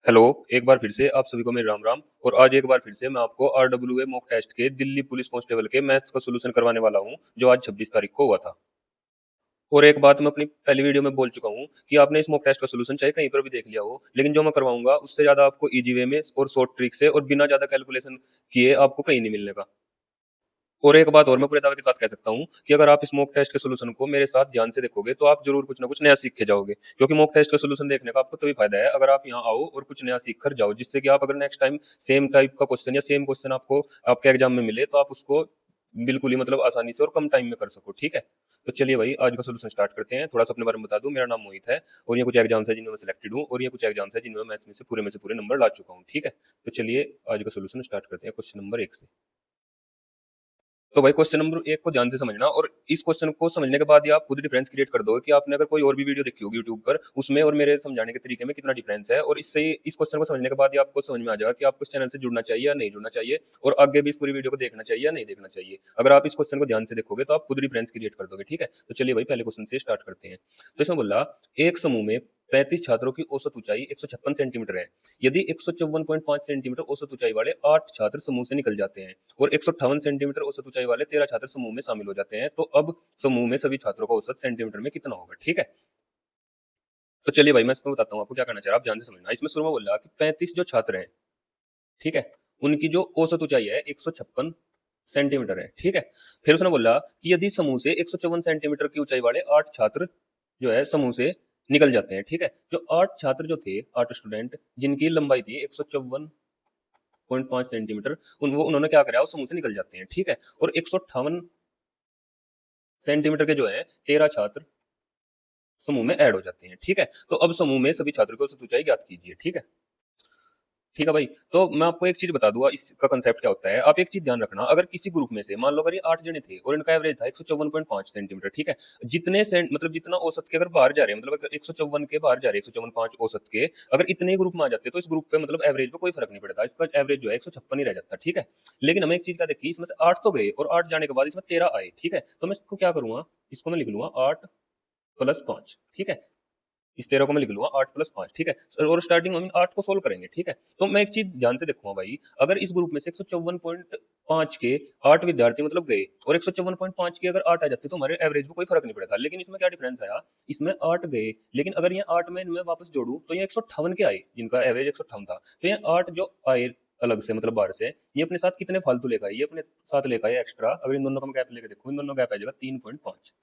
Hello. एक बार फिर से आप सभी को मेरे राम राम। और आज एक बार फिर से मैं आपको आरडब्ल्यूए मॉक टेस्ट के दिल्ली पुलिस कांस्टेबल के मैथ्स का सोल्यूशन करवाने वाला हूं, जो आज 26 तारीख को हुआ था। और एक बात मैं अपनी पहली वीडियो में बोल चुका हूं कि आपने इस मॉक टेस्ट का सोल्यूशन चाहे कहीं पर भी देख लिया हो, लेकिन जो मैं करवाऊंगा उससे ज्यादा आपको इजी वे में और शॉर्ट ट्रिक से और बिना ज्यादा कैलकुलेशन किए आपको कहीं नहीं मिलने का। और एक बात और मैं पूरे दावे के साथ कह सकता हूँ कि अगर आप इस मॉक टेस्ट के सोल्यूशन को मेरे साथ ध्यान से देखोगे तो आप जरूर कुछ ना कुछ नया सीख के जाओगे, क्योंकि मॉक टेस्ट का सोल्यूशन देखने का आपको तभी फायदा है अगर आप यहाँ आओ और कुछ नया सीख कर जाओ, जिससे कि आप अगर नेक्स्ट टाइम सेम टाइप का क्वेश्चन या सेम क्वेश्चन आपको आपके एग्जाम में मिले तो आप उसको बिल्कुल ही मतलब आसानी से और कम टाइम में कर सको। ठीक है, तो चलिए भाई आज का सोल्यूशन स्टार्ट करते हैं। थोड़ा सा अपने बारे में बता दूं, मेरा नाम मोहित है और ये कुछ एग्जाम्स है जिनमें मैं सिलेक्टेड हूँ, और ये कुछ एग्जाम्स है जिनमें मैं मैथ्स में से पूरे नंबर ला चुका हूँ। ठीक है, तो चलिए आज का सोल्यूशन स्टार्ट करते हैं क्वेश्चन नंबर 1 से। तो भाई क्वेश्चन नंबर 1 को ध्यान से समझना, और इस क्वेश्चन को समझने के बाद ही आप खुद डिफरेंस क्रिएट कर दोगे कि आपने अगर कोई और भी वीडियो देखी होगी यूट्यूब पर, उसमें और मेरे समझाने के तरीके में कितना डिफरेंस है। और इससे इस क्वेश्चन को समझने के बाद ही आपको समझ में आ जाएगा कि आपको इस चैनल से जुड़ना चाहिए या नहीं जुड़ना चाहिए, और आगे भी इस पूरी वीडियो को देखना चाहिए या नहीं देखना चाहिए। अगर आप इस क्वेश्चन को ध्यान से देखोगे तो आप खुद डिफरेंस क्रिएट कर दोगे। ठीक है, तो चलिए भाई पहले क्वेश्चन से स्टार्ट करते हैं। तो इसमें बोला एक समूह में 35 छात्रों की औसत ऊंचाई 156 सेंटीमीटर है। यदि 154.5 सेंटीमीटर औसत ऊंचाई वाले 8 छात्र समूह से निकल जाते हैं और 158 सेंटीमीटर औसत ऊंचाई वाले 13 छात्र समूह में शामिल हो जाते हैं, तो अब समूह में सभी छात्रों का औसत सेंटीमीटर में कितना होगा। ठीक है, तो चलिए भाई मैं इसमें बताता हूँ आपको क्या करना चाहिए, आप ध्यान से समझना। इसमें शुरू में बोल रहा कि 35 जो छात्र हैं, ठीक है, उनकी जो औसत ऊंचाई है 156 सेंटीमीटर है। ठीक है, फिर उसने बोला कि यदि समूह से 154 सेंटीमीटर की ऊंचाई वाले 8 छात्र जो है समूह से निकल जाते हैं। ठीक है, जो 8 छात्र जो थे, 8 स्टूडेंट जिनकी लंबाई थी 154.5 सेंटीमीटर, उन्होंने क्या करा, उस समूह से निकल जाते हैं। ठीक है, और 158 सेंटीमीटर के जो है 13 छात्र समूह में ऐड हो जाते हैं। ठीक है, तो अब समूह में सभी छात्रों की औसत ऊंचाई ज्ञात कीजिए। ठीक है, ठीक है भाई। तो मैं आपको एक चीज बता दूंगा इसका कंसेप्ट क्या होता है। आप एक चीज ध्यान रखना, अगर किसी ग्रुप में से मान लो अगर ये 8 जने थे और इनका एवरेज था 154.5 सेंटीमीटर, ठीक है, जितने सेंट मतलब जितना औसत के अगर बाहर जा रहे हैं, मतलब अगर 154 के बाहर जा रहे हैं, 154.5 औसत के अगर इतने ही ग्रुप में आ जाते तो इस ग्रुप पे मतलब एवरेज पे कोई फर्क नहीं पड़ता, इसका एवरेज जो है 156 ही रह जाता। ठीक है, लेकिन हमें एक चीज क्या देखी, इसमें से 8 तो गए और 8 जाने के बाद इसमें 13 आए। ठीक है, तो मैं इसको क्या करूंगा, इसको मैं लिख लूंगा 8 + 5। ठीक है, इस 13 को मैं लिख लूंगा 8 + 5। ठीक है सर, और स्टार्टिंग में हम 8 को सोल्व करेंगे। ठीक है, तो मैं एक चीज ध्यान से देखूंगा भाई, अगर इस ग्रुप में से 154.5 के 8 विद्यार्थी मतलब गए और 154.5 के अगर 8 आ जाते तो हमारे एवरेज में कोई फर्क नहीं पड़ता। लेकिन इसमें क्या डिफरेंस आया, इसमें 8 गए, लेकिन अगर ये 8 में इनमें वापस जोड़ू तो ये 158 के आए, जिनका एवरेज 158 था। तो ये 8 जो आए अलग से मतलब बाहर से, ये अपने साथ कितने फालतू लेकर आए, ये अपने साथ लेकर आए एक्स्ट्रा। अगर इन दोनों का मैं गैप लेकर देखूं, इन दोनों का गैप आ जाएगा 3.5।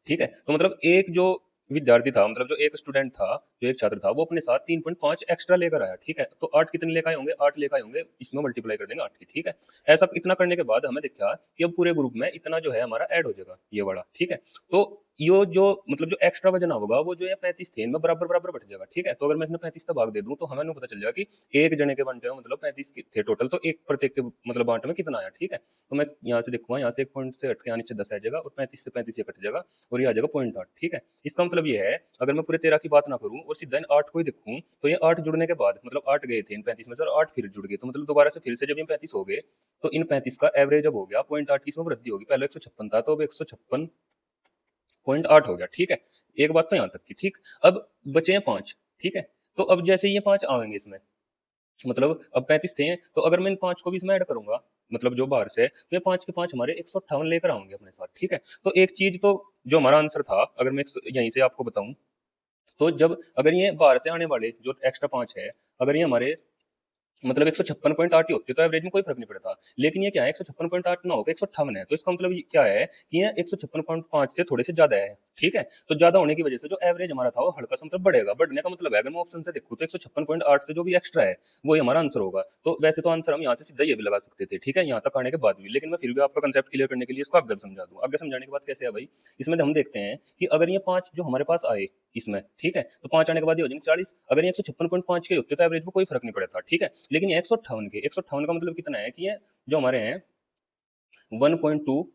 ठीक है, तो मतलब एक जो विद्यार्थी था, मतलब जो एक स्टूडेंट था, जो एक छात्र था, वो अपने साथ 3.5 एक्स्ट्रा लेकर आया। ठीक है, तो 8 कितने लेकर आए होंगे, 8 लेकर आए होंगे, इसमें मल्टीप्लाई कर देंगे 8 की। ठीक है, ऐसा इतना करने के बाद हमें देखा कि अब पूरे ग्रुप में इतना जो है हमारा ऐड हो जाएगा ये वाला। ठीक है, तो यो जो मतलब जो एक्स्ट्रा वजन होगा वो जो है 35 थे, इनमें बराबर बराबर बट जाएगा। ठीक है, तो अगर मैं इसमें 35 का भाग दे दूं तो हमें पता चल जाएगा कि एक जने के बांटे में मतलब 35 थे टोटल, तो एक प्रत्येक के मतलब बांटे में कितना आया। ठीक है, तो मैं यहाँ से देखूंगा, यहाँ से एक पॉइंट से हट के यहाँ नीचे 10 आ जाएगा और 35 से 35 ये कट जाएगा और ये आ जाएगा 0.8। ठीक है, इसका मतलब ये है अगर मैं पूरे 13 की बात ना करूं और सीधा इन 8 को ही देखूं तो ये 8 जुड़ने के बाद मतलब 8 गए थे इन 35 में से और 8 फिर जुड़ गए, तो मतलब दोबारा से फिर से जब ये 35 हो गए तो इन 35 का एवरेज अब हो गया 0.8 की, इसमें वृद्धि होगी। पहले 156 था तो अब 156.8 हो गया। ठीक है, एक बात तो यहाँ तक की। ठीक, अब बचे हैं 5। ठीक है, तो अब जैसे ये 5 आएंगे इसमें, मतलब अब 35 थे, तो अगर मैं इन 5 को भी इसमें ऐड करूंगा मतलब जो बाहर से, तो ये 5 के 5 हमारे 158 लेकर आएंगे अपने साथ। ठीक है, तो एक चीज तो जो हमारा आंसर था, अगर मैं यहीं से आपको बताऊं, तो जब अगर ये बाहर से आने वाले जो एक्स्ट्रा 5 है, अगर ये हमारे मतलब 156.8 ही होते तो एवरेज में कोई फर्क नहीं पड़ता। लेकिन ये क्या है, 156.8 ना होकर 158 है, तो इसका मतलब ये क्या है कि ये 156.5 से थोड़े से ज्यादा है। ठीक है, तो ज्यादा होने की वजह से जो एवरेज हमारा था वो हल्का सा मतलब बढ़ेगा। बढ़ने का मतलब है अगर मैं ऑप्शन से देखूं तो 156.8 से जो भी एक्स्ट्रा है वो हमारा आंसर होगा। तो वैसे तो आंसर हम यहाँ से सीधा ये भी लगा सकते थे, ठीक है, यहाँ तक आने के बाद भी, लेकिन मैं फिर भी आपका कंसेप्ट क्लियर करने के लिए इसको आगे समझा दूं। आगे समझाने के बाद कैसे है भाई, इसमें हम देखते हैं कि अगर ये 5 जो हमारे पास आए इसमें, ठीक है, तो 5 आने के बाद ये हो जाएंगे 40। अगर ये 156.5 के होते तो एवरेज में कोई फर्क नहीं पड़ता। ठीक है, लेकिन ये 158 का मतलब कितना है कि ये जो हमारे हैं 1.2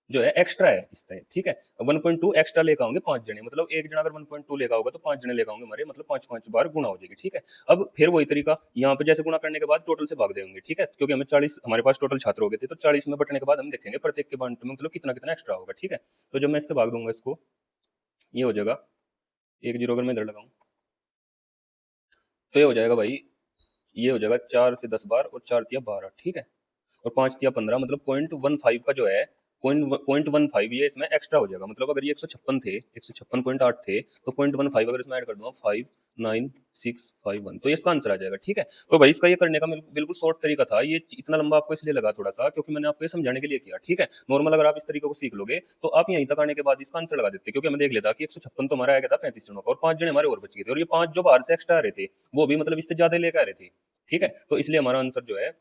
जो है एक्स्ट्रा है इससे। ठीक है, 1.2 एक्स्ट्रा लेकर आओगे 5 जने, मतलब एक जना अगर 1.2 लेकर होगा तो 5 जने लेकर आओगे हमारे, मतलब 5 बार गुणा हो जाएगी। ठीक है, अब फिर वही तरीका यहाँ पे जैसे गुणा करने के बाद टोटल से भाग देंगे। ठीक है, क्योंकि हमें 40 हमारे पास टोटल छात्र हो गए थे, तो 40 में बटने के बाद हम देखेंगे प्रत्येक के बांट में मतलब कितना कितना एक्स्ट्रा होगा। ठीक है, तो जब मैं इससे भाग दूंगा इसको, ये हो जाएगा 1 0, अगर मैं इधर लगाऊं तो ये हो जाएगा भाई ये हो जाएगा 4 से 10 बार, और 4 तिया 12, ठीक है। और 5 तिया 15, मतलब 0.15 का जो है, 0.15 ये इसमें एक्स्ट्रा हो जाएगा। मतलब अगर ये 156 थे, 156.8 थे, तो 0.15 अगर इसमें ऐड कर दूंगा 59651, तो ये इसका आंसर आ जाएगा, ठीक है। तो भाई इसका ये करने का बिल्कुल शॉर्ट तरीका था। ये इतना लंबा आपको इसलिए लगा थोड़ा सा, क्योंकि मैंने आपको ये समझाने के लिए किया, ठीक है। नॉर्मल अगर आप इस तरीके को सीख लोगे तो आप यहीं तक आने के बाद इसका आंसर लगा देते, क्योंकि हमें देख लेता कि 156 तो हमारा आ गया था 35 जनों का, और 5 जने हमारे और बच गए थे, और ये 5 जो बाहर से एक्स्ट्रा आ रहे थे वो भी मतलब इससे ज्यादा लेकर आ रहे थे, ठीक है। तो इसलिए हमारा आंसर जो है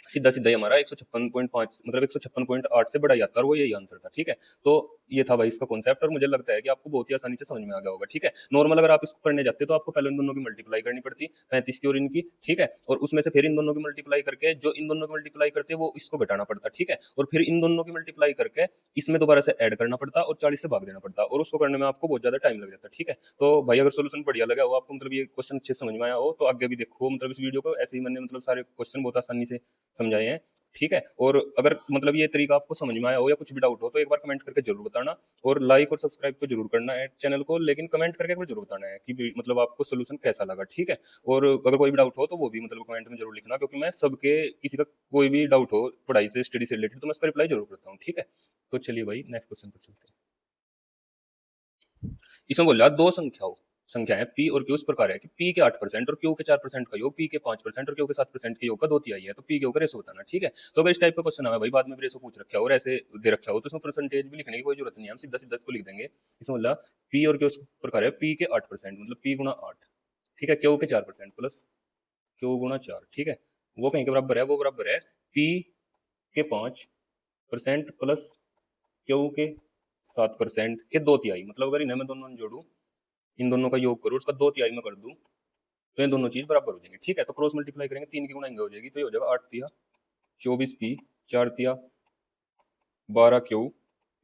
सीधा सीधा ही हमारा 156.5 मतलब 156.8 से बड़ा ही आता है, और वो यही आंसर था, ठीक है। तो ये था भाई इसका कॉन्सेप्ट, और मुझे लगता है कि आपको बहुत ही आसानी से समझ में आ गया होगा, ठीक है। नॉर्मल अगर आप इसको करने जाते तो आपको पहले इन दोनों की मल्टीप्लाई करनी पड़ती, 35 की और इनकी, ठीक है। और उसमें से फिर इन दोनों की मल्टीप्लाई करके जो इन दोनों की मल्टीप्लाई करते वो इसको घटाना पड़ता, ठीक है। और फिर इन दोनों की मल्टीप्लाई करके इसमें दोबारा से ऐड करना पड़ता, और 40 से भाग देना पड़ता, और उसको करने में आपको बहुत ज्यादा टाइम लग जाता, ठीक है। तो भाई अगर सोल्यूशन बढ़िया लगा हो आपको, मतलब ये क्वेश्चन अच्छे से समझ में आया हो, तो आगे भी देखो, मतलब इस वीडियो को ऐसे ही मैंने मतलब सारे क्वेश्चन बहुत आसानी से समझाए हैं, ठीक है। और अगर मतलब ये तरीका आपको समझ में आया हो या कुछ भी डाउट हो तो एक बार कमेंट करके जरूर बताना, और लाइक और सब्सक्राइब तो जरूर करना है चैनल को, लेकिन कमेंट करके एक बार जरूर बताना है कि मतलब आपको सोल्यूशन कैसा लगा, ठीक है। और अगर कोई भी डाउट हो तो वो भी मतलब कमेंट में जरूर लिखना, क्योंकि मैं सबके किसी का कोई भी डाउट हो पढ़ाई से स्टडी से रिलेटेड तो मैं उसका रिप्लाई जरूर करता हूँ, ठीक है। तो चलिए भाई नेक्स्ट क्वेश्चन पर चलते हैं। इसमें बोला दो संख्याएं पी और क्यू इस प्रकार है कि पी के 8% और क्यू के 4% का योग पी के 5% और क्यू के 7% के योग का 2/3 है, तो पी क्यू का रेशो बताना, ठीक है। तो अगर इस टाइप का क्वेश्चन आया भाई, बाद में भी रेशो पूछ रखा हो और ऐसे दे रखा हो, तो इसमें परसेंटेज भी लिखने की कोई जरूरत नहीं है, हम सीधा सीधा इसको लिख देंगे। इसमें बोला पी और क्यू इस प्रकार है, पी के 8% मतलब पी गुना 8, ठीक है, क्यू के 4% प्लस क्यू गुना 4, ठीक है। वो कहीं के बराबर है, वो बराबर है पी के 5% प्लस क्यू के 7% के 2/3, मतलब अगर इन्हें मैं दोनों जोड़ू, इन दोनों का योग करूँ, उसका 2/3 में कर दूं, तो ये दोनों चीज बराबर हो जाएंगे, ठीक है। तो क्रॉस मल्टीप्लाई करेंगे, 3 की गुणा इनका हो जाएगी, तो ये हो जाएगा 8 तिया 24 पी, 4 तिया 12 क्यू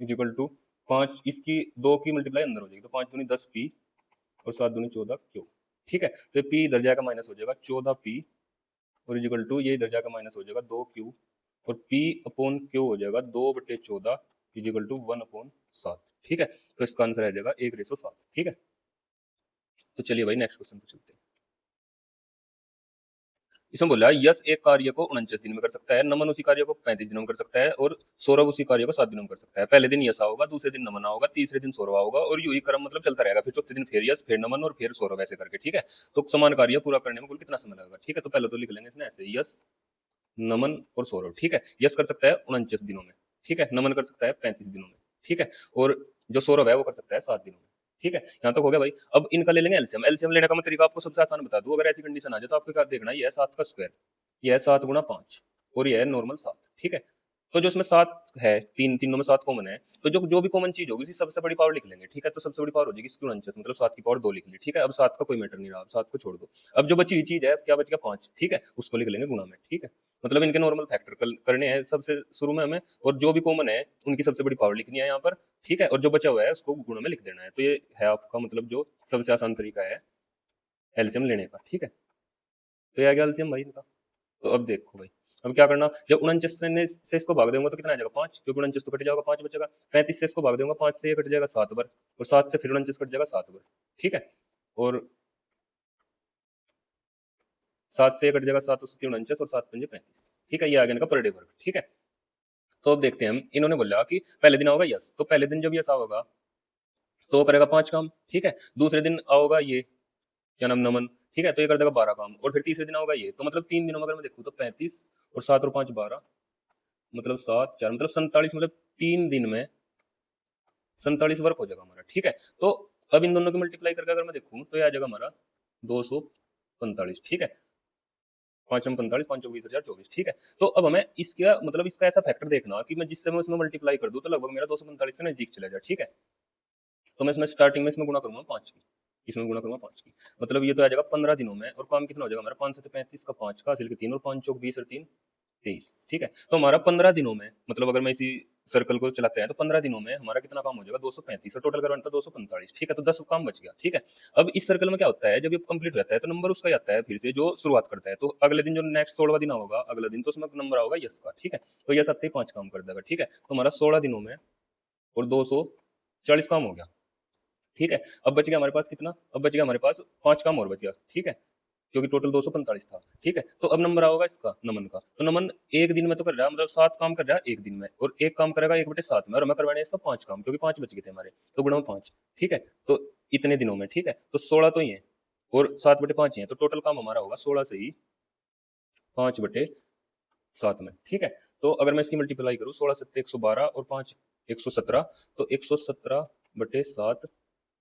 इजिकल टू 5, इसकी 2 की मल्टीप्लाई अंदर हो जाएगी, तो 5 दूनी 10 पी और 7 दूनी 14 क्यू, ठीक है। तो पी इधर जाएगा माइनस हो जाएगा 14 पी, और इजिकल टू ये इधर जाकर माइनस हो जाएगा 2 क्यू, और पी अपॉन क्यू हो जाएगा 2/14 इजिकल टू 1/7, ठीक है। तो इसका आंसर आ जाएगा 1/7, ठीक है। तो चलिए भाई नेक्स्ट क्वेश्चन पे चलते हैं। इसमें बोला यश एक कार्य को 49 दिन में कर सकता है, नमन उसी कार्य को 35 दिनों में कर सकता है, और सौरभ उसी कार्य को 7 दिनों में कर सकता है। पहले दिन यश होगा, दूसरे दिन नमन होगा, तीसरे दिन सौरभ होगा, और यूं ही क्रम मतलब चलता रहेगा। फिर चौथे दिन फिर यश, फिर नमन, और फिर सौरभ, ऐसे करके, ठीक है। तो समान कार्य पूरा करने में कुल कितना समय लगेगा, ठीक है। तो पहले तो लिख लेंगे इसमें ऐसे, यश, नमन और सौरभ, ठीक है। यश कर सकता है 49 दिनों में, ठीक है। नमन कर सकता है 35 दिनों में, ठीक है। और जो सौरभ है वो कर सकता है 7 दिनों में, ठीक है। यहाँ तक हो गया भाई। अब इनका ले लेंगे एलसीएम। एलसीएम लेने का मैं तरीका आपको सबसे आसान बता दूं। अगर ऐसी कंडीशन आ जाए तो आपको क्या देखना है, यह 7 का स्क्वायर, यह 7 गुणा 5, और यह है नॉर्मल 7, ठीक है। तो जो इसमें 7 है, तीनों में 7 कॉमन है, तो जो जो भी कॉमन चीज होगी उसकी सबसे बड़ी पावर लिख लेंगे, ठीक है। तो सबसे बड़ी पावर हो जाएगी इसकी 49, मतलब 7 की पावर 2 लिख ली, ठीक है। अब 7 का कोई मैटर नहीं रहा, अब 7 को छोड़ दो। अब जो बची हुई चीज है, क्या बच गया 5, ठीक है, उसको लिख लेंगे गुणा में, ठीक है। मतलब इनके नॉर्मल फैक्टर करने हैं सबसे शुरू में हमें, और जो भी कॉमन है उनकी सबसे बड़ी पावर लिखनी है यहाँ पर, ठीक है। और जो बचा हुआ है उसको गुणा में लिख देना है। तो ये है आपका मतलब जो सबसे आसान तरीका है एलसीएम लेने का, ठीक है। तो ये आ गया एलसीएम भाई इनका। तो अब देखो भाई, अब क्या करना, जब 49 से इसको भाग देंगे तो कितना आ जाएगा 5, क्योंकि 49 तो कट जाएगा, 5 बचेगा। 35 से इसको भाग देंगे, 5 से ये कट जाएगा 7 बार, और 7 से फिर 49 कट जाएगा 7 बार, ठीक है। और 7 से ये कट जाएगा 7 उसकी 49, और 7 पंजे 35, ठीक है। ये आ गया इनका पर डे वर्क, ठीक है। तो अब देखते हैं हम, इन्होंने बोला कि पहले दिन आओगा यस, तो पहले दिन जब यस आओगा तो वो करेगा 5 काम, ठीक है। दूसरे दिन आओगा ये क्या नाम, नमन, ठीक है, तो ये कर देगा 12 काम, और फिर तीसरे दिन होगा ये, तो मतलब 3 दिनों में अगर मैं देखूँ तो 35 और 7 और 5 12, मतलब 7 4 मतलब 47, मतलब 3 दिन में 47 वर्क हो जाएगा हमारा, ठीक है। तो अब इन दोनों की मल्टीप्लाई करके अगर मैं देखूँ तो ये आ जाएगा हमारा 245, ठीक है। 5×45, 5×20 = 24, ठीक है। तो अब हमें इसका मतलब इसका ऐसा फैक्टर देखना कि मैं जिससे मैं उसमें मल्टीप्लाई कर दूं तो लगभग मेरा 245 के नजदीक चला जाए, ठीक है। तो मैं इसमें स्टार्टिंग में इसमें गुणा करूंगा 5 की, इसमें गुणा करूंगा 5 की, मतलब ये तो आ जाएगा 15 दिनों में। और काम कितना हो जाएगा हमारा, 5 7 35 का 5 का हासिल के 3, और 5 चौक 20 और 3 23, ठीक है। तो हमारा 15 दिनों में, मतलब अगर मैं इसी सर्कल को चलाते हैं तो 15 दिनों में हमारा कितना काम हो जाएगा 235, और टोटल करवाना था 245, ठीक है। तो 10 काम बच गया, ठीक है। अब इस सर्कल में क्या होता है, जब ये कंप्लीट रहता है तो नंबर उसका ही आता है फिर से जो शुरुआत करता है। तो अगले दिन जो नेक्स्ट 16वां दिन होगा, अगला दिन, तो उसमें नंबर होगा यस का, ठीक है। तो यस आते ही 5 काम कर देगा, ठीक है। तो हमारा 16 दिनों में और 240 काम हो गया, ठीक है। अब बच गया हमारे पास कितना, अब बच गया हमारे पास 5 काम और बच गया, ठीक है। क्योंकि टोटल 245 था। ठीक है, तो अब नंबर आओगा इसका नमन का, तो नमन एक दिन में तो कर रहा है, मतलब 7 काम कर रहा है एक दिन में, और एक काम करेगा 1/7 में, और हमें करवाने इसका 5 काम, क्योंकि 5 बच गए थे हमारे, तो गुणा में 5। ठीक है, तो इतने दिनों में, ठीक है, तो 16 तो ही है और 7/5 ही है, तो टोटल काम हमारा होगा 16 से ही 5/7 में। ठीक है, तो अगर मैं इसकी मल्टीप्लाई करूँ, 16 सत्ते 112 और 5 117, तो 117/7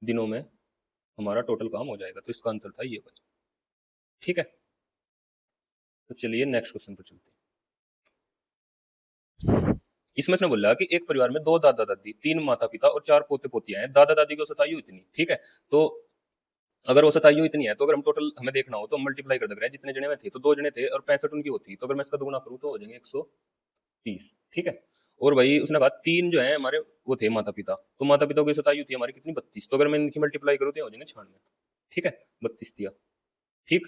दिनों में हमारा टोटल काम हो जाएगा। तो इसका आंसर था ये भाई। ठीक है, तो चलिए नेक्स्ट क्वेश्चन पर चलते हैं। इसमें इसने बोला कि एक परिवार में 2 दादा दादी, 3 माता पिता और 4 पोते पोतियां हैं। दादा दादी की सतायु इतनी। ठीक है, तो अगर वो सतायु इतनी है, तो अगर हम टोटल हमें देखना हो तो मल्टीप्लाई कर देंगे, जितने जने में थे तो 2 जने थे और 65 उनकी होती, तो अगर मैं इसका दोगुना करूँ तो हो जाएंगे 130। ठीक है, और भाई उसने कहा 3 जो है हमारे वो थे माता पिता, तो माता पिता की सतायु थी हमारी कितनी 32, तो अगर मैं इनकी मल्टीप्लाई करूँ तो हो जाएंगे 96। ठीक है, 32 दिया। ठीक,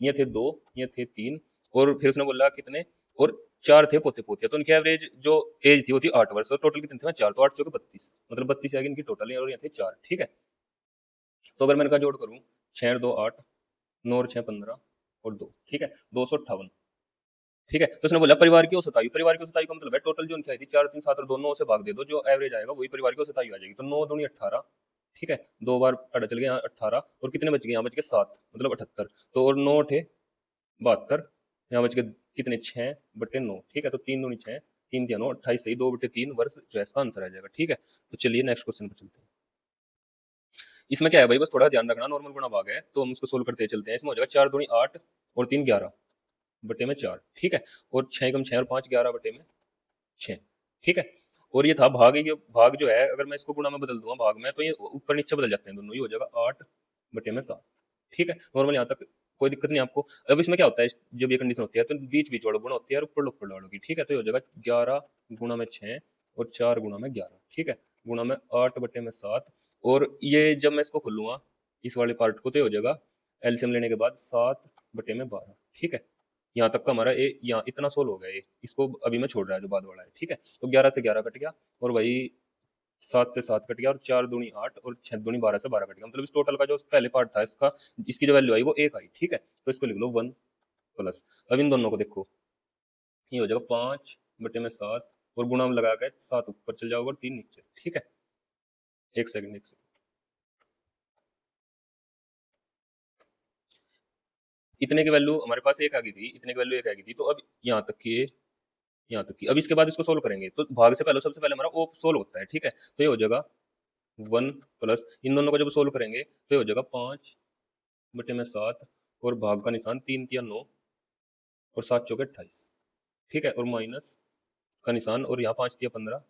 ये थे 2, ये थे 3, और फिर उसने बोला कितने, और 4 थे पोते पोतिया, तो उनकी एवरेज जो एज थी वो थी 8 वर्ष, और टोटल कितने थे 4, तो 8 चौके 32, मतलब 32 आएगी इनकी टोटल, और ये थे 4। ठीक है, तो अगर मैं इनका जोड़ करूँ, 6 और 2 8, 9 और 6 15 और 2, ठीक है, 258। ठीक है, तो उसने बोला परिवार की औसत आयु, परिवार की औसत आयु का मतलब है टोटल जो उनकी आई थी 4 3 7 और 2 9 से भाग दे दो, जो एवरेज आएगा वही परिवार की औसत आयु आ जाएगी, तो 9 दूनी 18। ठीक है, 2 बार पता चल गया यहाँ 18, और कितने बच गए, यहाँ बच गए 7, मतलब 78, तो और 9 थे 72, यहाँ बच गए कितने 6/9। ठीक है, तो 3 दूनी 6, 3 दिया 9, 28 सही, 2/3 वर्ष जो है इसका आंसर आ जाएगा। ठीक है, तो चलिए नेक्स्ट क्वेश्चन पर चलते हैं। इसमें क्या है भाई, बस थोड़ा ध्यान रखना, नॉर्मल गुणा भाग है तो हम उसको सोल्व करते चलते हैं। इसमें हो जाएगा 4 दूनी 8 और 3 11/4। ठीक है, और 6 कम 6 और 5 11/6। ठीक है, और ये था भाग, ये भाग जो है अगर मैं इसको गुणा में बदल दूंगा भाग में, तो ये ऊपर नीचे बदल जाते हैं दोनों, ये हो जाएगा 8/7। ठीक है, नॉर्मल यहाँ तक कोई दिक्कत नहीं आपको। अब इसमें क्या होता है, जब ये कंडीशन होती है तो बीच बीच वालों गुणा होती है और ऊपर वालों की। ठीक है, तो ये हो जाएगा 11 गुणा में 6 और 4 गुणा में 11। ठीक है, गुणा में 8/7, और ये जब मैं इसको खोलूंगा इस वाले पार्ट को, तो ये हो जाएगा एलसीएम लेने के बाद 7/12। ठीक है, यहाँ तक का हमारा ए यहाँ इतना सोल्व हो गया, ये इसको अभी मैं छोड़ रहा है जो बाद वाला है। ठीक है, तो 11 से 11 कट गया, और वही 7 से 7 कट गया, और 4 दूनी 8 और 6 दूनी 12 से 12 कट गया, मतलब इस टोटल का जो पहले पार्ट था इसका, इसकी जो वैल्यू आई वो 1 आई। ठीक है, तो इसको लिख लो 1 प्लस, अब इन दोनों को देखो, ये हो जाएगा 5/7, और गुणा में लगा के 7 ऊपर चल जाओगे और 3 नीचे। ठीक है, एक सेकंड एक सेकंड, इतने की वैल्यू हमारे पास एक आ गई थी, इतने की वैल्यू एक आ गई थी, तो अब यहाँ तक की, यहाँ तक की, अब इसके बाद इसको सोल्व करेंगे, तो भाग से पहले सबसे पहले हमारा ओ सोल्व होता है। ठीक है, तो ये हो जाएगा 1 प्लस, इन दोनों को जब सोल्व करेंगे तो ये हो जाएगा 5/7, और भाग का निशान 3 तिया 9 और 7 चौके 28। ठीक है, और माइनस का निशान, और यहाँ 5 तिया 15,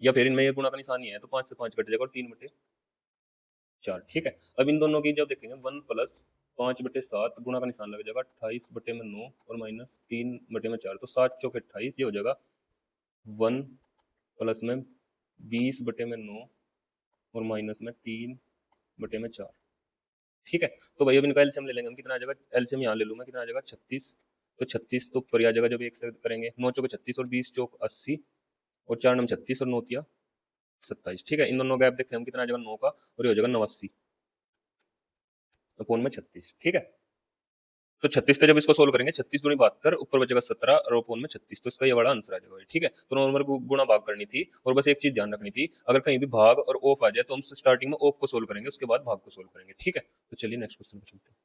या फिर इनमें ये गुणा का निशान ही है, तो 5 से 5 कट जाएगा और 3/4। ठीक है, अब इन दोनों की जब देखेंगे 1 प्लस 5/7 गुणा का निशान लग जाएगा 28/9 और माइनस 3/4, तो 7 चौके 28, ये हो जाएगा 1 प्लस में 20/9 और माइनस में 3/4। ठीक है, तो भाई अब इनका एलसीएम ले लेंगे हम, कितना आ जाएगा, एलसीएम यहाँ ले लूँ मैं, कितना आ जाएगा 36, तो 36 तो ऊपर ही आ जाएगा जब एक से करेंगे, 9 चौके 36 और 20 चौक 80, और 4 नम 36 और 9 तिया 27। ठीक है, इन दोनों गैप देखें हम, कितना आ जाएगा 9 का, और ये हो जाएगा 89 अपोन में 36। ठीक है, तो 36 से जब इसको सोल्व करेंगे, 36 दूनी 72, ऊपर बचेगा 17 और अपोन में 36, तो इसका ये बड़ा आंसर आ जाएगा। ठीक है, तो नॉर्मल गुणा भाग करनी थी, और बस एक चीज ध्यान रखनी थी, अगर कहीं भी भाग और ऑफ आ जाए तो हम स्टार्टिंग में ऑफ को सोल्व करेंगे, उसके बाद भाग को सोल्व करेंगे। ठीक है, तो चलिए नेक्स्ट क्वेश्चन पे चलते हैं।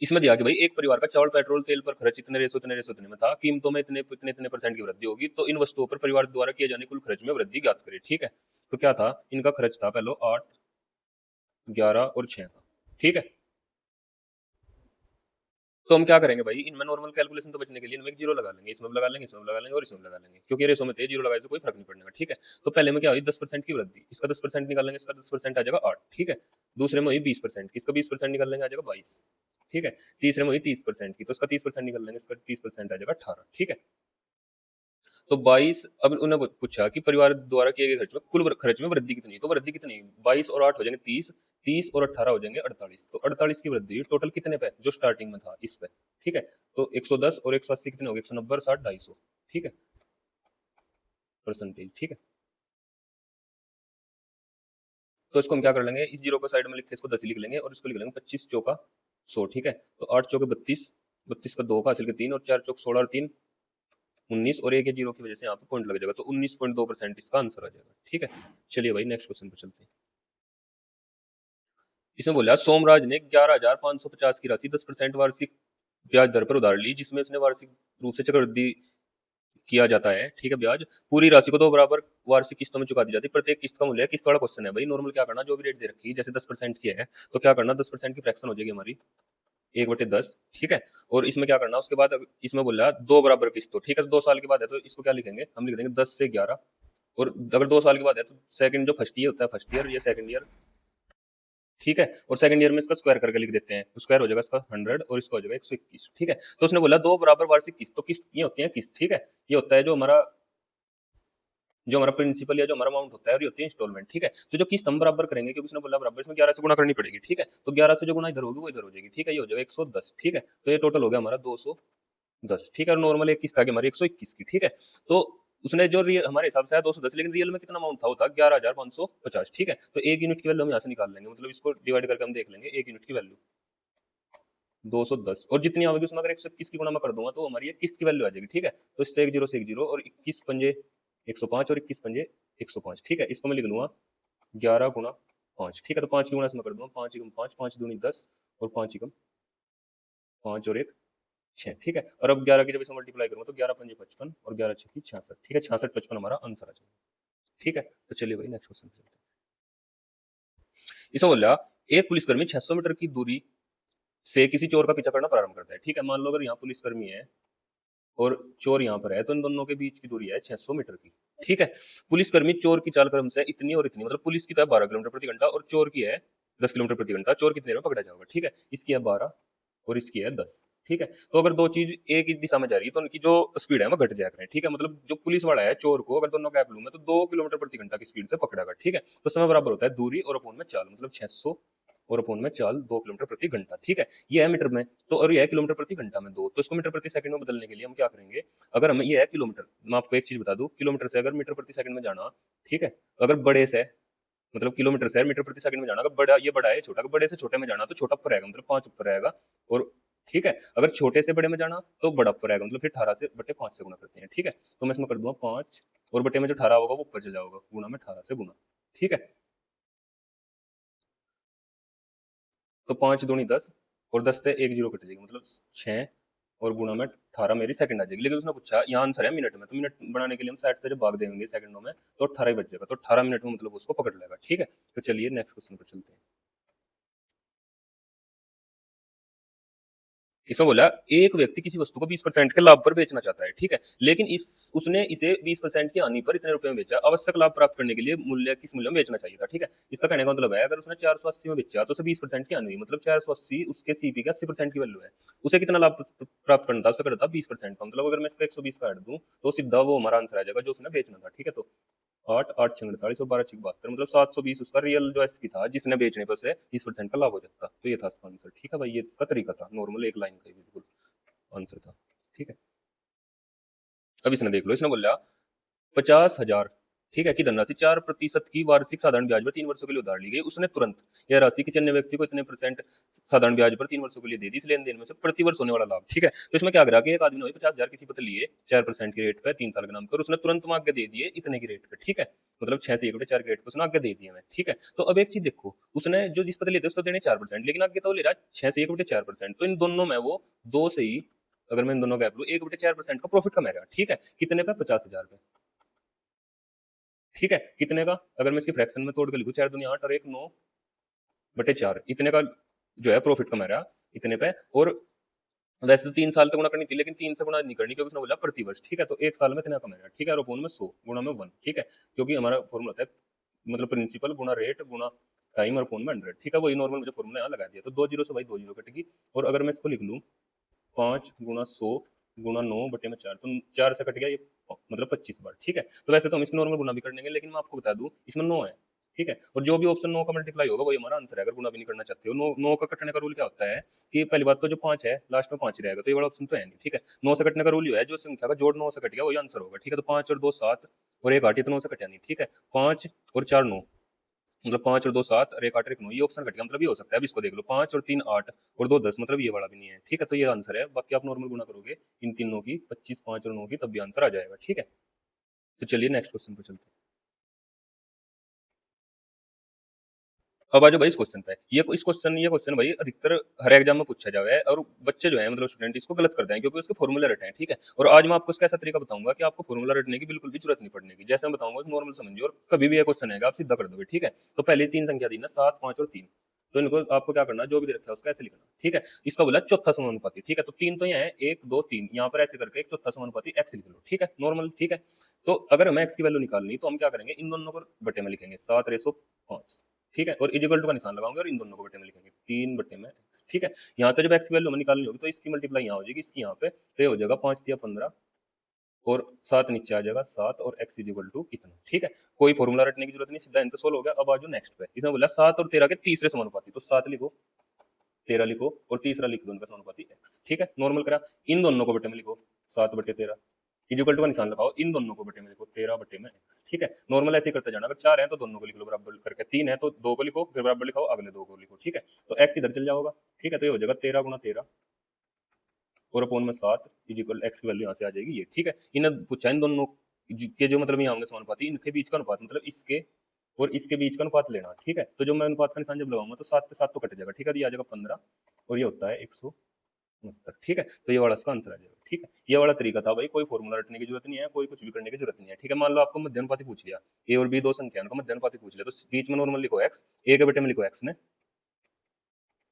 इसमें दिया कि भाई एक परिवार का चावल पेट्रोल तेल पर खर्च इतने रेसो इतने में था, कीमतों में इतने इतने इतने परसेंट की वृद्धि होगी, तो इन वस्तुओं पर परिवार द्वारा किए जाने कुल खर्च में वृद्धि ज्ञात करें। ठीक है, तो क्या था, इनका खर्च था पहले 8 11 और 6 का। ठीक है, तो हम क्या करेंगे भाई, इनमें नॉर्मल कैलकुलेशन तो बचने के लिए इनमें एक जीरो लगा लेंगे, इसमें भी लगा लेंगे, इसमें भी लगा लेंगे और इसमें भी लगा लेंगे, क्योंकि रेसो में थे, जीरो लगाने से कोई फर्क नहीं पड़ने का। ठीक है, तो पहले में क्या हुई 10% की वृद्धि, इसका 10% निकालेंगे, इसका 10% आ जाएगा 8। ठीक है, दूसरे में हुई 20% की, इसका 20% निकाल लेंगे, आ जाएगा 22। ठीक है, तीसरे में हुई 30% की, तो इसका 30% निकाल लेंगे, इसका 30% आ जाएगा 18। ठीक है, तो 22, अब उन्होंने पूछा कि परिवार द्वारा किए गए खर्च में कुल खर्च में वृद्धि कितनी, तो वृद्धि कितनी, 22 और 8 हो जाएंगे 30, 30 और 18 हो जाएंगे 48, तो 48 की वृद्धि टोटल कितने पे, जो स्टार्टिंग में था इस पे। ठीक है, तो 110 और 180 कितने हो गए, 190 और 60 250। ठीक है, परसेंटेज। ठीक है, तो इसको हम क्या कर लेंगे, इस जीरो को साइड में लिख के इसको 10 लिख लेंगे और इसको लिख लेंगे 25 चौका 100, ठीक है। तो 8 चौके 32, 32 का 2 का हासिल के 3 और 4 चौक 16 और 3 19 और एक जीरो की वजह से यहाँ पे पॉइंट लग जाएगा, तो 19.2% इसका आंसर आ जाएगा, ठीक है। चलिए भाई नेक्स्ट क्वेश्चन पर चलते हैं। इसमें बोला सोमराज ने 11,550 की राशि 10% वार्षिक ब्याज दर पर उधार ली, जिसमें उसने वार्षिक रूप से चक्रवृद्धि किया जाता है, ठीक है, ब्याज। पूरी राशि को 2 बराबर वार्षिक किस्तों में चुका दी जाती है, प्रत्येक किस्त का मूल्य किस्त वाला क्वेश्चन है भाई। नॉर्मल क्या करना, जो भी रेट दे रखी है, जैसे 10% की है तो क्या करना, 10% की फ्रैक्शन हो जाएगी हमारी 1/10, ठीक है। और इसमें क्या करना, उसके बाद इसमें बोल रहा है 2 बराबर किस्तों, ठीक है। तो 2 साल के बाद है तो इसको क्या लिखेंगे, हम लिख देंगे 10 से 11। और अगर 2 साल के बाद है तो सेकंड जो फर्स्ट ईयर होता है फर्स्ट ईयर, ये सेकंड ईयर, ठीक है। और सेकंड ईयर में इसका स्क्वायर करके लिख देते हैं, तो स्क्वायर हो जाएगा इसका 100 और इसका हो जाएगा 121, ठीक है। तो उसने बोला 2 बराबर वार्षिक किस्त, तो किस्त ये होती है किस्त, ठीक है। ये होता है जो हमारा प्रिंसिपल या जो हमारा अमाउंट होता है, और ये होती है इंस्टॉलमेंट, ठीक है। तो जो किस्त हम बराबर करेंगे, क्योंकि उसने बोला बराबर, इसमें 11 से गुणा करनी पड़ेगी, ठीक है। तो 11 से जो गुणा इधर होगी वो इधर हो जाएगी, ठीक है। ये हो जाएगा 110, ठीक है। तो ये टोटल हो गया हमारा 210, ठीक है। और नॉर्मल एक किस्त आ गई हमारी 121 की, ठीक है। तो उसने जो रियल हमारे हिसाब से है 210, लेकिन रियल में कितना अमाउंट था, होता 11,550, ठीक है। तो एक यूनिट की वैल्यू हम यहाँ से निकाल लेंगे, मतलब इसको डिवाइड करके हम देख लेंगे एक यूनिट की वैल्यू 210, और जितनी आएगी उसमें अगर 121 की गुणा में कर दूंगा तो हमारी ये किस्त की वैल्यू आ जाएगी, ठीक है। तो इससे 1 0 से 1 0 और 21 पंजे 105 और 21 पंजे 105, ठीक है। इसको मैं लिख लूंगा 11 गुणा 5, ठीक है। तो 5 की गुणा इसमें कर दूंगा, 5 एकम 5, 5 दूनी 10 और 5 एकम 5 और 1 6, ठीक है। और अब 11 की जब इसे मल्टीप्लाई करूंगा तो 11 पंजे 55 और 11 छक्की 66, ठीक है। 66 55 हमारा आंसर आ जाएगा, ठीक है। तो चलिए भाई नेक्स्ट क्वेश्चन चलते हैं। इसे बोला एक पुलिसकर्मी 600 मीटर की दूरी से किसी चोर का पीछा करना प्रारंभ करता है, ठीक है। मान लो अगर यहाँ पुलिसकर्मी है और चोर यहाँ पर है, तो इन दोनों के बीच की दूरी है 600 मीटर की, ठीक है। पुलिसकर्मी चोर की चाल क्रम से इतनी और इतनी, मतलब पुलिस की तो है 12 किलोमीटर प्रति घंटा और चोर की है 10 किलोमीटर प्रति घंटा। चोर कितनी देर में पकड़ा जाएगा, ठीक है। इसकी है 12 और इसकी है 10, ठीक है। तो अगर दो चीज एक ही दिशा में जा रही है तो उनकी जो स्पीड है वो घट जाया करें, ठीक है। मतलब जो पुलिस वाला है चोर को अगर दोनों गैप लूं मैं तो 2 किलोमीटर प्रति घंटा की स्पीड से पकड़ेगा, ठीक है। तो समय बराबर होता है दूरी और अपोन में चाल, मतलब 600 और अपोन में चाल 2 किलोमीटर प्रति घंटा, ठीक है। ये है मीटर में, तो और ये है किलोमीटर प्रति घंटा में 2, तो इसको मीटर प्रति सेकंड में बदलने के लिए हम क्या करेंगे, अगर हमें ये है किलोमीटर, मैं आपको एक चीज बता दूं, किलोमीटर से अगर मीटर प्रति सेकंड में जाना, ठीक है, तो अगर बड़े से मतलब किलोमीटर से मीटर प्रति सेकंड में जाना, अगर बड़ा ये बड़ा है छोटा, अगर बड़े से छोटे में जाना तो छोटा ऊपर रहेगा, मतलब 5 ऊपर रहेगा, और ठीक है। अगर छोटे से बड़े में जाना तो बड़ा ऊपर रहेगा, मतलब फिर 18 से बटे 5 से गुणा करते हैं, ठीक है। तो मैं इसमें कर दूंगा 5 और बटे में जो 18 होगा वो ऊपर चला जाएगा, गुणा में 18 से गुणा, ठीक है। तो 5 दूनी 10 और 10 से 1 जीरो कट जाएगी, मतलब 6 और गुणा में 18 मेरी सेकंड आ जाएगी। लेकिन उसने पूछा यहाँ आंसर है मिनट में, तो मिनट बनाने के लिए हम 60 से जब भाग देंगे सेकंडों में तो 18 ही बच जाएगा, तो 18 मिनट में मतलब उसको पकड़ लेगा, ठीक है। तो चलिए नेक्स्ट क्वेश्चन पर चलते हैं। इसमें बोला एक व्यक्ति किसी वस्तु को 20% के लाभ पर बेचना चाहता है, ठीक है। लेकिन इस उसने इसे 20% की हानि पर इतने रुपए में बेचा, आवश्यक लाभ प्राप्त करने के लिए मूल्य किस मूल्य में बेचना चाहिए था, ठीक है। इसका कहने का मतलब है अगर उसने 480 में बेचा तो उसे 20% की हानि हुई, मतलब 480 उसके सीपी का 80% की वैल्यू है। उसे कितना लाभ प्राप्त करना था, उसे करना था 20% का, मतलब अगर मैं इसका 120 काट दूं तो सीधा वो हमारा आंसर आ जाएगा जो उसने बेचना था, ठीक है। तो 8 8 6 48 और 12 6 72, मतलब 720 उसका रियल जो एसपी था जिसने बेचने पर उसे 20% का लाभ हो जाता, तो ये था इसका आंसर, ठीक है भाई। ये इसका तरीका था, नॉर्मल एक लाइन का ही बिल्कुल आंसर था, ठीक है। अब इसने देख लो, इसने बोला 50,000, ठीक है, की धनराशि 4% की वार्षिक साधारण ब्याज पर 3 वर्षों के लिए उधार ली गई। उसने तुरंत यह राशि किसी अन्य व्यक्ति को इतने परसेंट साधारण ब्याज पर 3 वर्षों के लिए दे दी। इस लेन देन में से प्रति वर्ष होने वाला लाभ, ठीक है। तो इसमें क्या करा कि एक आदमी ने 50,000 किसी पर लिए 4% की रेट पे 3 साल के नाम पर, उसने तुरंत आगे दे दिए इतने की रेट पे, ठीक है। मतलब 6 से 1/4 की रेट पे उसने आगे दे दिए, ठीक है। तो अब एक चीज देखो, उसने जो जिस पर लेते उसको देने 4%, लेकिन आगे तो ले रहा 6 से 1/4%, तो इन दोनों में वो दो से ही अगर मैं इन दोनों गैप लूं 1/4% का प्रॉफिट कमाएगा, ठीक है। कितने पे, 50,000 पे, ठीक है। कितने का, अगर मैं इसकी फ्रैक्शन में तोड़ के लिखूं 4 दूनी 8 और 1 9/4, इतने का जो है प्रॉफिट कमा रहा इतने पे। और वैसे तो 3 साल तक गुणा करनी थी, लेकिन 3 से गुणा नहीं करनी क्योंकि उसने बोला प्रति वर्ष, ठीक है। तो 1 साल में इतना कमा रहा, ठीक है। और अपोन में 100 गुणा में 1, ठीक है, क्योंकि हमारा फॉर्मूला होता है मतलब प्रिंसिपल गुणा रेट गुणा टाइम और अपोन में 100, ठीक है। वही नॉर्मल मुझे फॉर्मूला यहाँ लगा दिया, तो 2 जीरो से भाई 2 जीरो कटेगी। और अगर मैं इसको लिख लूँ 5 गुणा 100 गुणा 9/4, तो 4 से कट गया ये, मतलब 25 बार, ठीक है। तो वैसे तो हम इसको नॉर्मल गुना भी कर लेंगे, लेकिन मैं आपको बता दूं इसमें 9 है, ठीक है। और जो भी ऑप्शन 9 का मल्टीप्लाई होगा वही हमारा आंसर है, अगर गुना भी नहीं करना चाहते हो। 9 का कटने का रूल क्या होता है कि पहली बात तो जो 5 है लास्ट में 5 रहेगा, तो ये वाला ऑप्शन तो है नहीं, ठीक है। 9 से कटने का रूल ये है जो संख्या का जोड़ 9 से कट गया वही आंसर होगा, ठीक है। तो 5 और 2 7 और 1 8, ये तो 9 से कटा नहीं, ठीक है। 5 और 4 9, मतलब 5 और 2 7 और 1 8 और 1 9, ये ऑप्शन कट गया, मतलब ये हो सकता है। अब इसको देख लो, 5 और 3 8 और 2 10, मतलब ये वाला भी नहीं है, ठीक है। तो ये आंसर है। बाकी आप नॉर्मल गुना करोगे इन तीनों की, 25 5 और 9 की, तब भी आंसर आ जाएगा, ठीक है। तो चलिए नेक्स्ट क्वेश्चन पे चलते हैं। अब आ जाओ भाई इस क्वेश्चन पे। ये क्वेश्चन भाई अधिकतर हर एग्जाम में पूछा जाता है, और बच्चे जो है मतलब स्टूडेंट इसको गलत करते हैं क्योंकि उसके फॉर्मूला रटे हैं, ठीक है। और आज मैं आपको इसका ऐसा तरीका बताऊंगा कि आपको फॉर्मूला रटने की बिल्कुल भी जरूरत नहीं पड़ने की। जैसे मैं बताऊंगा नॉर्मल समझिए, और कभी भी ये क्वेश्चन आएगा आप सीधा कर दोगे, ठीक है। तो पहले तीन संख्या दी ना, 7 5 और 3, तो इनको आपको क्या करना है, जो भी दे रखा है उसका ऐसे लिखना, ठीक है। इसका बोला चौथा समानुपाती, ठीक है। तो तीन तो यहाँ है, 1 2 3, यहाँ पर ऐसे करके एक चौथा समानुपाती एक्स लिख लो, ठीक है, नॉर्मल, ठीक है। तो अगर हमें एक्स की वैल्यू निकालनी तो हम क्या करेंगे, इन दोनों को बटे में लिखेंगे, 7/5, ठीक है। और इजिकल टू का निशान लगाओगे और इन दोनों को बटे में लिखेंगे, 3/x, ठीक है। यहाँ से जब एक्स की वैल्यू हमें निकालनी होगी तो इसकी मल्टीप्लाई यहाँ हो जाएगी, इसकी यहाँ पे, तो ये हो जाएगा 5 तिया 15, और 7 नीचे आ जाएगा 7, और x इजिकल टू इतना, ठीक है। कोई फॉर्मूला रटने की जरूरत नहीं, सीधा इनसे सोल्व हो गया। अब आ जाओ नेक्स्ट पे। इसमें बोला 7 और 13 के तीसरे समानुपाती, तो 7 लिखो, 13 लिखो, और तीसरा लिख दो उनका समानुपाती x, ठीक है, नॉर्मल करा। इन दोनों को बटे में लिखो, 7/13, इक्वल टू का निशान लगाओ, इन दोनों को बटे में लिखो, 13/x, ठीक है। नॉर्मल ऐसे ही करते जाना। अगर 4 है तो दोनों को लिख लो बराबर करके, 3 है तो 2 को लिखो, फिर बराबर लिखाओ, अगले 2 को लिखो, ठीक है। तो x इधर चल जाओगा, ठीक है। तो ये हो जाएगा 13 गुना 13 और अपॉन में 7 इक्वल x की वैल्यू यहाँ से आ जाएगी ये, ठीक है। इन्हें पूछा इन दोनों के जो मतलब यहाँ होंगे समानुपाती, इनके बीच का अनुपात, मतलब इसके और इसके बीच का अनुपात लेना, ठीक है। तो जो मैं अनुपात का निशान जब लगाऊंगा तो 7 पे 7 तो कट जाएगा, ठीक है। तो ये आ जाएगा 15, और ये होता है 169, ठीक है। तो ये वाला इसका आंसर आ जाएगा, ठीक है। ये वाला तरीका था भाई, कोई फॉर्मूला रटने की जरूरत नहीं है, कोई कुछ भी करने की जरूरत नहीं है, ठीक है। मान लो आपको मध्यानुपाती पूछ लिया, ए और बी दो संख्या है, उनका मध्यानुपाती पूछ लिया, तो बीच में नॉर्मल लिखो एक्स, ए के बेटे में लिखो एक्स ने,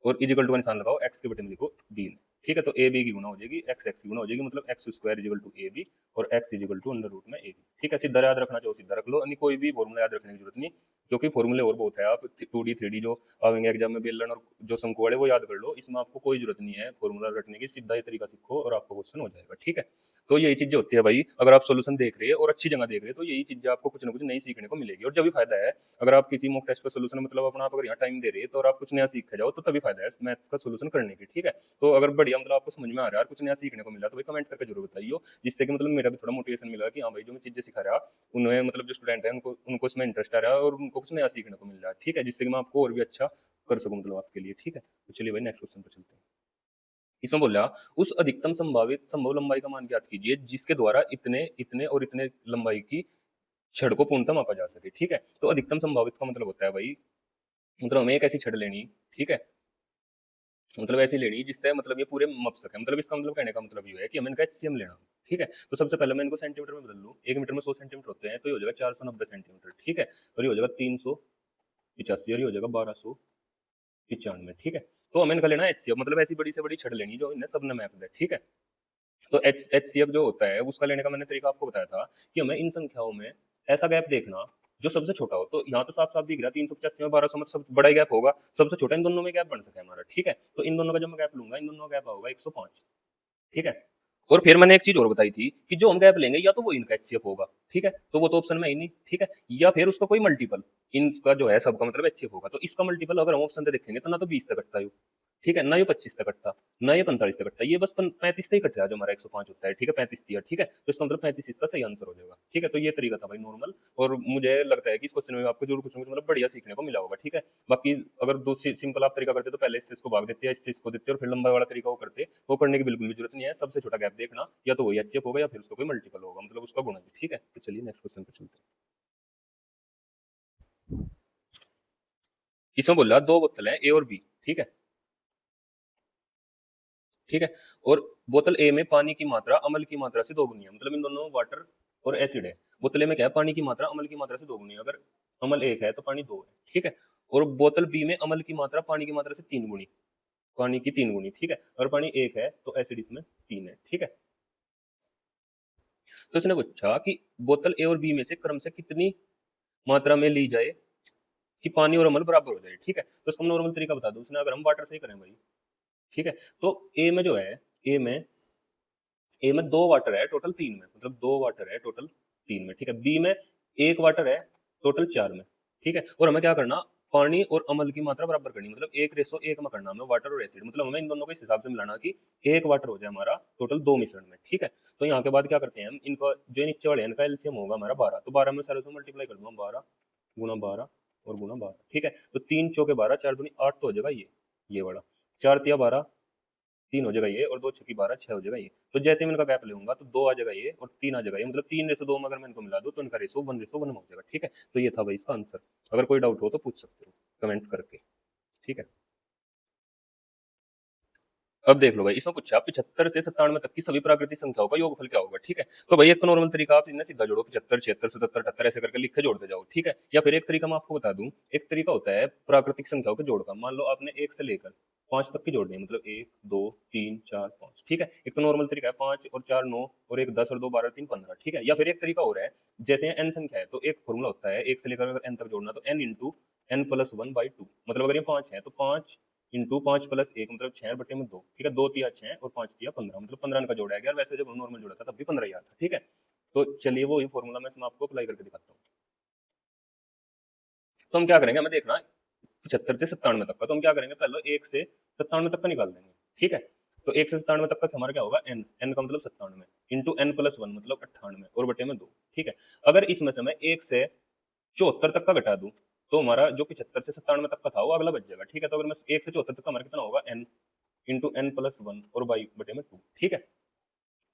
और इजिकल टू का निशान लगाओ, एक्स के बटे में लिखो बी ने, ठीक है। तो ए बी की गुना हो जाएगी, एक्स एक्स की गुना हो जाएगी, मतलब x square equal to a b, और x equal to under root में ए बी, ठीक है। सीधा याद रखना चाहो सीधा रख लो, यानी कोई भी फॉर्मूला याद रखने की जरूरत नहीं, क्योंकि फॉर्मूले और बहुत है। आप 2D 3D जो आवेंगे एग्जाम में, बेलन और जो शंकु वाले, वो याद कर लो। इसमें आपको कोई जरूरत नहीं है फॉर्मूला रटने की, सीधा ये तरीका सीखो और आपको क्वेश्चन हो जाएगा, ठीक है। तो यही चीजें होती है भाई, अगर आप सोल्यूशन देख रहे हैं और अच्छी जगह देख रहे हैं तो यही चीजें आपको कुछ ना कुछ नई सीखने को मिलेगी, और जब भी फायदा है। अगर आप किसी मॉक टेस्ट का सोल्यूशन मतलब अपना आप अगर यहाँ टाइम दे रहे हैं तो, और आप कुछ नया सीख के जाओ तो तभी फायदा है मैथ्स का सोल्यूशन करने की, ठीक है। तो अगर बढ़िया मतलब आपको समझ में आ रहा है और कुछ नया सीखने को मिला तो भाई कमेंट करके जरूर बताइए, जिससे कि मतलब मेरा भी थोड़ा मोटिवेशन मिला कि हाँ भाई जो मैं चीजें सिखा रहा उन्हें, मतलब जो स्टूडेंट है उनको उनको उसमें इंटरेस्ट आ रहा है और उनको कुछ नया सीखने को मिल रहा है, ठीक है। जिससे कि मैं आपको और भी अच्छा कर सकूं मतलब आपके लिए, ठीक है। तो चलिए भाई नेक्स्ट क्वेश्चन पर चलते हैं। इसमें बोला, उस अधिकतम संभावित संभव लंबाई का मान ज्ञात कीजिए जिसके द्वारा इतने इतने और इतने लंबाई की छड़ को पूर्णतः मापा जा सके, ठीक है। तो अधिकतम संभावित का मतलब होता है भाई, मतलब हमें एक ऐसी छड़ लेनी, ठीक है, मतलब ऐसी लेनी जिससे मतलब ये पूरे मप सके, मतलब इसका मतलब कहने का मतलब ये है कि हमें इनका एचसीएम लेना, ठीक है। तो सबसे पहले मैं इनको सेंटीमीटर में बदल लूँ, 1 मीटर में 100 सेंटीमीटर होते हैं, तो ये हो जाएगा 490 सेंटीमीटर, ठीक है। और ये हो जाएगा 385, और ये हो जाएगा 1295, ठीक है। तो हमें इनका लेना है एचसीएफ, मतलब ऐसी बड़ी से बड़ी छड़ लेनी जो इन्हें सबने मैप दे, ठीक है। तो एचसीएफ जो होता है उसका लेने का मैंने तरीका आपको बताया था कि हमें इन संख्याओं में ऐसा गैप देखना जो सबसे छोटा हो। तो यहाँ तो साफ साफ दिख रहा है 385 में 1200, मतलब सब बड़ा ही गैप होगा, सबसे छोटा इन दोनों में गैप बन सके हमारा, ठीक है। तो इन दोनों का जब मैं गैप लूंगा, इन दोनों का गैप होगा 105, ठीक है। और फिर मैंने एक चीज और बताई थी कि जो हम गैप लेंगे या तो वो इनका एचसीएफ होगा, ठीक है, तो वो तो ऑप्शन में ही नहीं, ठीक है, या फिर उसका कोई मल्टीपल, इनका जो है सबका मतलब एचसीएफ होगा। तो इसका मल्टीपल अगर हम ऑप्शन पे देखेंगे तो ना तो 20 तक कटता है, ठीक है, ना ये 25 तक कटता, ना ये 45 तक कटता, ये बस 35 से ही कट रहा है जो हमारा 105 होता है, ठीक है, 35 दिया, ठीक है। तो इसका मतलब 35 इसका सही आंसर हो जाएगा, ठीक है। तो ये तरीका था भाई नॉर्मल, और मुझे लगता है कि इस क्वेश्चन में आपको जरूर कुछ ना कुछ मतलब बढ़िया सीखने को मिला होगा, ठीक है। बाकी अगर दो सिंपल आप तरीका करते तो पहले इससे इसको भाग देते या इससे इसको देते और फिर लंबा वाला तरीका वो करते, वो करने की बिल्कुल भी जरूरत नहीं है। सबसे छोटा गैप देखना, या तो वही एचसीएफ होगा या फिर उसका कोई मल्टीपल होगा, मतलब उसका गुणा, ठीक है। तो चलिए नेक्स्ट क्वेश्चन पे चलते हैं। इसमें बोला दो बोतल है ए और बी, ठीक है, ठीक है। और बोतल ए में पानी की मात्रा अम्ल की मात्रा से दोगुनी है, मतलब इन दोनों वाटर और एसिड है। बोतल ए में क्या है, पानी की मात्रा अम्ल की मात्रा से दोगुनी है, अगर अम्ल 1 है तो पानी 2 है, ठीक है। और बोतल बी में अम्ल की मात्रा पानी की मात्रा से 3 गुनी, पानी की 3 गुनी, ठीक है। और पानी 1 है तो एसिड इसमें 3 है, ठीक है। तो इसने पूछा कि बोतल ए और बी में से क्रम से कितनी मात्रा में ली जाए कि पानी और अम्ल बराबर हो जाए, ठीक है। तो इसका नॉर्मल तरीका बता दो, उसने अगर हम वाटर से ही करें भाई, ठीक है। तो ए में जो है, ए में ए में 2 वाटर है टोटल 3 में, मतलब 2 वाटर है टोटल 3 में, ठीक है। बी में 1 वाटर है टोटल 4 में, ठीक है। और हमें क्या करना, पानी और अम्ल की मात्रा बराबर करनी, मतलब 1:1 में करना हमें वाटर और एसिड, मतलब हमें इन दोनों को इस हिसाब से मिलाना कि 1 वाटर हो जाए हमारा टोटल 2 मिश्रण में, ठीक है। तो यहाँ के बाद क्या करते हैं हम, इनको जो नीचे वाले हैं इनका एलसीएम होगा हमारा 12, तो 12 में सारे से मल्टीप्लाई कर दूंगा, 12 गुना 12 और गुना 12, ठीक है। तो 3 चौके 12, 4 दूनी 8 तो हो जाएगा ये वाला, 4 तिया 12, 3 हो जाएगा ये, और 2 छक्की 12, 6 हो जाएगा ये। तो जैसे मैं इनका गैप लूंगा तो 2 आ जाएगा ये और 3 आ जाएगा ये, मतलब 3:2 में अगर मैं इनको मिला दूं तो इनका रेशो 1:1 हो जाएगा, ठीक है। तो ये था भाई इसका आंसर। अगर कोई डाउट हो तो पूछ सकते हो कमेंट करके, ठीक है। अब देख लो भाई, इसमें पूछा 75 से 97 तक की सभी प्राकृतिक संख्याओं का योगफल क्या होगा, ठीक है। तो भाई एक तो नॉर्मल तरीका, आप इन्हें सीधा जोड़ो, 75, 76, 77, 78 ऐसे करके लिख के जोड़ते जाओ, ठीक है। या फिर एक तरीका मैं आपको बता दूं, एक तरीका होता है प्राकृतिक संख्याओं के जोड़ का। मान लो आपने 1 से लेकर 5 तक की जोड़नी है, मतलब 1 2 3 4 5, ठीक है। एक तो नॉर्मल तरीका है 5 और 4 9 और 1 10 और 2 12 3 15, ठीक है। या फिर एक तरीका और है, जैसे एन संख्या है तो एक फॉर्मूला होता है 1 से लेकर अगर एन तक जोड़ना तो एन इंटू एन प्लस 1/2, मतलब अगर ये 5 है तो 5 इंटू 5 प्लस 1, मतलब 6 बटे में 2, ठीक है। 2 तिया 6 और 5 तिया 15, मतलब 15 का जोड़ा है यार। वैसे जब नॉर्मल जोड़ा था तब भी 15 ही आता, ठीक है। तो चलिए वो ही फॉर्मूला मैं इसमें आपको अप्लाई करके दिखाता हूँ। तो हम क्या करेंगे, हमें देखना 75 से 97 तक का, तो हम क्या करेंगे, पहले 1 से 97 तक का निकाल देंगे, ठीक है। तो 1 से 97 तक का हमारा क्या होगा, एन, एन का मतलब 97 इंटू एन प्लस 1 मतलब 98 और बटे में 2, ठीक है। अगर इसमें से मैं 1 से 74 तक का घटा दूं तो हमारा जो 75 से 97 तक का था वो अगला बच जाएगा, ठीक है। तो अगर मैं 1 से 74 तक का हमारा कितना होगा, एन इंटू एन प्लस 1 और बाई बटे में 2, ठीक है।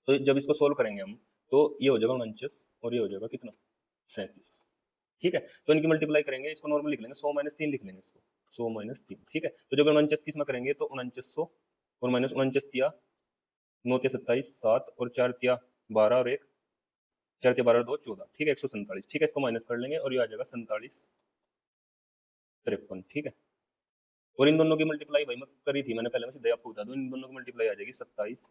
तो जब इसको सोल्व करेंगे हम तो ये हो जाएगा 49 और ये हो जाएगा कितना, 37, ठीक है। तो इनकी मल्टीप्लाई करेंगे, इसको नॉर्मल लिख लेंगे, 100 - 3 लिख लेंगे इसको, 100 - 3, ठीक है। तो जब 49 किस में करेंगे तो 4900 और माइनस 49 तिया 9 तिया 27, 7 और 4 तिया 12 और 1 4 तिया 12 और 2 14, ठीक है, 147, ठीक है। इसको माइनस कर लेंगे और ये आ जाएगा 47 53, ठीक है। और इन दोनों की मल्टीप्लाई भाई मैं करी थी मैंने पहले, मैं सीधे आपको बता दूं, इन दोनों की मल्टीप्लाई आ जाएगी 27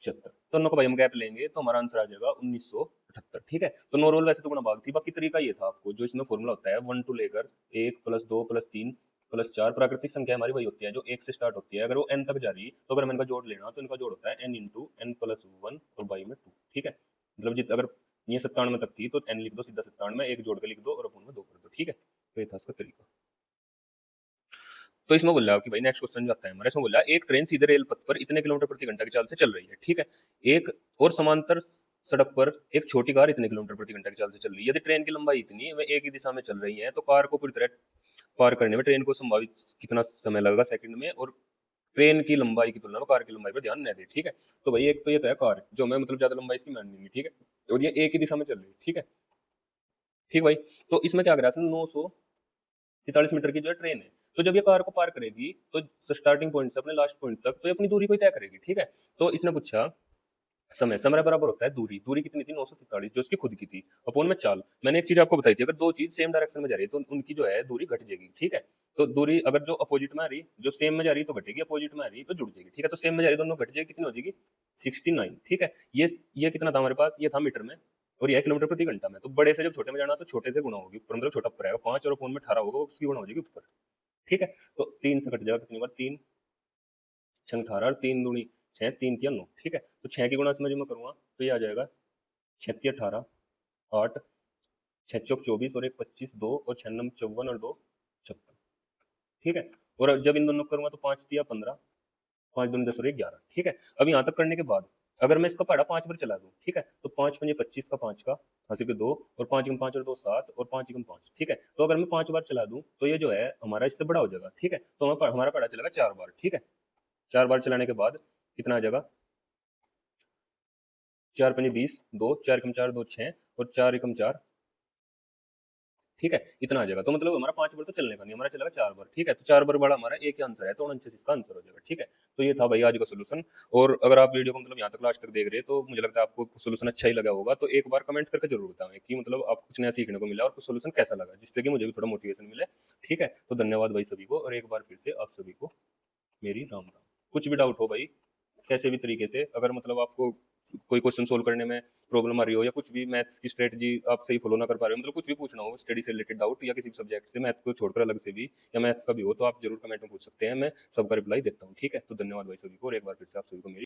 76, दोनों को भाई हम गैप लेंगे तो हमारा आंसर आ जाएगा 1978, ठीक है। तो नॉर्मल वैसे तो गुणा भाग थी, बाकी तरीका ये था आपको जो इसमें फॉर्मूला होता है 1 टू लेकर 1 प्लस 2 प्लस 3 प्लस 4, प्राकृतिक संख्या हमारी वही होती है जो 1 से स्टार्ट होती है, अगर वो n तक जा रही तो अगर हम इनका जोड़ लेना तो इनका जोड़ होता है n इंटू एन प्लस 1 और बाई में 2, ठीक है। मतलब जित अगर ये 97 तक थी तो n लिख दो सीधा 97 में, एक जोड़ के लिख दो और अपन में 2 कर दो, ठीक है। तो ये था इसका तरीका। तो इसमें बोल रहा है कि भाई नेक्स्ट क्वेश्चन जो आता है हमारा, इसमें बोल रहा है एक ट्रेन सीधे रेल पथ पर इतने किलोमीटर प्रति घंटा की चाल से चल रही है, ठीक है। एक और समांतर सड़क पर एक छोटी कार इतने किलोमीटर प्रति घंटा की चाल से चल रही है। यदि ट्रेन की लंबाई इतनी है, वे एक ही दिशा में चल रही है, तो कार को पूरी तरह पार करने में ट्रेन को संभावित कितना समय लगेगा सेकंड में, और ट्रेन की लंबाई की तुलना में कार की लंबाई पर ध्यान न दे, ठीक है। तो भाई एक तो ये तो है कार जो मैं मतलब ज्यादा लंबाई इसकी माननी नहीं, ठीक है। और ये एक ही दिशा में चल रही है, ठीक है, ठीक भाई। तो इसमें क्या करा 943 मीटर की जो है ट्रेन है, तो जब ये कार को पार करेगी तो स्टार्टिंग पॉइंट से अपने लास्ट पॉइंट तक तो ये अपनी दूरी को ही तय करेगी, ठीक है। तो इसने पूछा समय, समय बराबर होता है दूरी, दूरी कितनी थी 943 जो उसकी खुद की थी, अपोन में चाल। मैंने एक चीज आपको बताई थी, अगर दो चीज सेम डायरेक्शन में जा रही है तो उनकी जो है दूरी घट जाएगी, ठीक है। तो दूरी अगर जो अपोजिट में आ रही, जो सेम में जा रही तो घटेगी, अपोजिट में आ रही तो जुड़ जाएगी, ठीक है। तो सेम में जा रही दोनों घट जाएगी, कितनी हो जाएगी 69, ठीक है। ये कितना था हमारे पास, ये था मीटर में और यह किलोमीटर प्रति घंटा में। तो बड़े से जब छोटे में जाना तो छोटे से गुणा होगी ऊपर, मतलब छोटा ऊपर आएगा 5 और अपोन में 18 होगा, उसकी गुणा हो जाएगी ऊपर, ठीक है। तो 3 से कट जाएगा कितनी बार, 3 छंग 18 और 3 दूनी 6, 3 तिया 9, ठीक है। तो 6 की गुणा इसमें जो मैं करूंगा तो ये आ जाएगा 6 तिया 18 8 6 चौक 24 और 1 25 2 और 6 नम 54 और 2 56, ठीक है। और जब इन दोनों को करूंगा तो 5 तिया 15 5 दूनी 10 और 1 11, ठीक है। अब यहाँ तक करने के बाद अगर मैं इसका पहाड़ा 5 बार चला दूं, ठीक है, तो 5 पंजे 25 का 5 का हासिल के 2 और 5 एकम 5 और 2 7 और 5 एकम 5, ठीक है। तो अगर मैं 5 बार चला दूं तो ये जो है हमारा इससे बड़ा हो जाएगा, ठीक है। तो हमारा पहाड़ा चलेगा 4 बार, ठीक है। 4 बार चलाने के बाद कितना आ जाएगा, 4 पंजे 20 2 4 एकम 4 2 6 और 4 एकम 4, ठीक है, इतना आ जाएगा। तो मतलब हमारा 5 बार तो चलने का नहीं, हमारा चलेगा 4 बार, ठीक है। तो 4 बार बड़ा हमारा एक ही आंसर है, तो 49 इसका आंसर हो जाएगा, ठीक है। तो ये था भाई आज का सोल्यूशन। और अगर आप वीडियो को मतलब यहाँ तक लास्ट तक देख रहे हैं तो मुझे लगता है आपको सोल्यूशन अच्छा ही लगा होगा। तो एक बार कमेंट करके जरूर बताएं कि मतलब आपको कुछ नया सीखने को मिला और कुछ सोल्यूशन कैसा लगा, जिससे कि मुझे भी थोड़ा मोटिवेशन मिले, ठीक है। तो धन्यवाद भाई सभी को, और एक बार फिर से आप सभी को मेरी राम राम। कुछ भी डाउट हो भाई कैसे भी तरीके से, अगर मतलब आपको कोई क्वेश्चन सोल्व करने में प्रॉब्लम आ रही हो या कुछ भी मैथ्स की स्ट्रेटजी आप सही फॉलो ना कर पा रहे हो, मतलब कुछ भी पूछना हो स्टडी से रिलेटेड डाउट या किसी भी सब्जेक्ट से, मैथ को छोड़कर अलग से भी या मैथ्स का भी हो, तो आप जरूर कमेंट में पूछ सकते हैं, मैं सबका रिप्लाई देता हूँ, ठीक है। तो धन्यवाद भाई सभी को, और एक बार फिर से आप सभी को मेरी